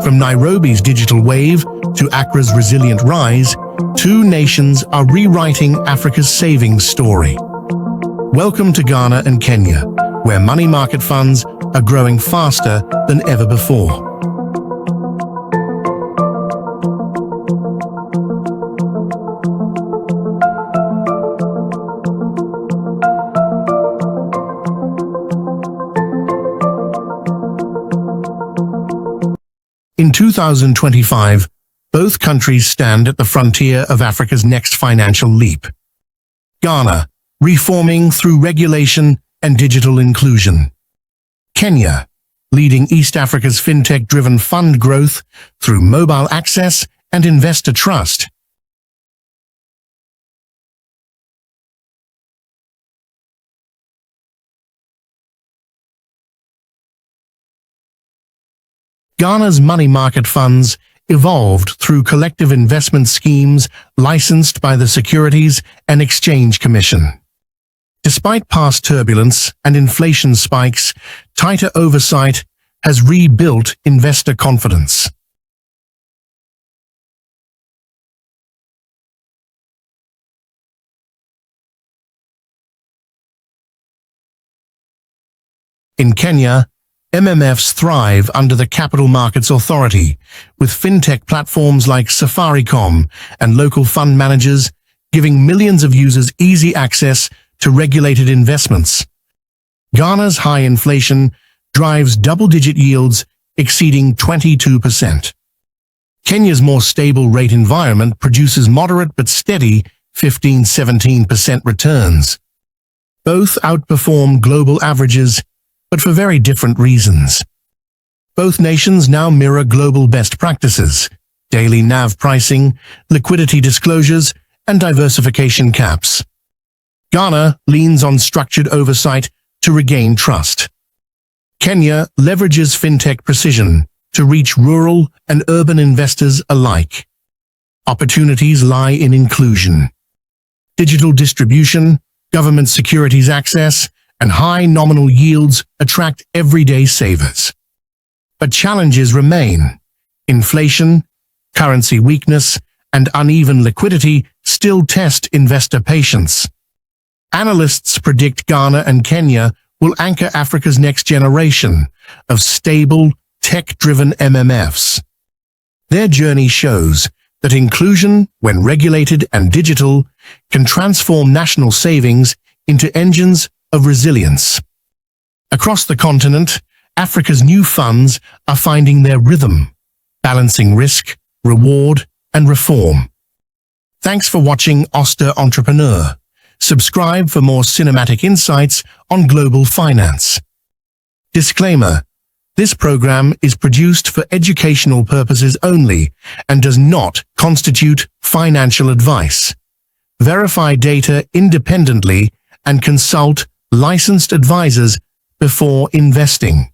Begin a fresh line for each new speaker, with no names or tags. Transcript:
From Nairobi's digital wave to Accra's resilient rise, two nations are rewriting Africa's savings story. Welcome to Ghana and Kenya, where money market funds are growing faster than ever before. In 2025, both countries stand at the frontier of Africa's next financial leap. Ghana, reforming through regulation and digital inclusion. Kenya, leading East Africa's fintech-driven fund growth through mobile access and investor trust. Ghana's money market funds evolved through collective investment schemes licensed by the Securities and Exchange Commission. Despite past turbulence and inflation spikes, tighter oversight has rebuilt investor confidence. In Kenya, MMFs thrive under the Capital Markets Authority, with fintech platforms like Safaricom and local fund managers giving millions of users easy access to regulated investments. Ghana's high inflation drives double-digit yields exceeding 22%. Kenya's more stable rate environment produces moderate but steady 15–17% returns. Both outperform global averages, but for very different reasons. Both nations now mirror global best practices: daily NAV pricing, liquidity disclosures, and diversification caps. Ghana leans on structured oversight to regain trust. Kenya leverages fintech precision to reach rural and urban investors alike. Opportunities lie in inclusion. Digital distribution, government securities access, and high nominal yields attract everyday savers. But challenges remain. Inflation, currency weakness, and uneven liquidity still test investor patience. Analysts predict Ghana and Kenya will anchor Africa's next generation of stable, tech-driven MMFs. Their journey shows that inclusion, when regulated and digital, can transform national savings into engines of resilience. Across the continent, Africa's new funds are finding their rhythm, balancing risk, reward, and reform. Thanks for watching Auster Entrepreneur. Subscribe for more cinematic insights on global finance. Disclaimer: this program is produced for educational purposes only and does not constitute financial advice. Verify data independently and consult licensed advisors before investing.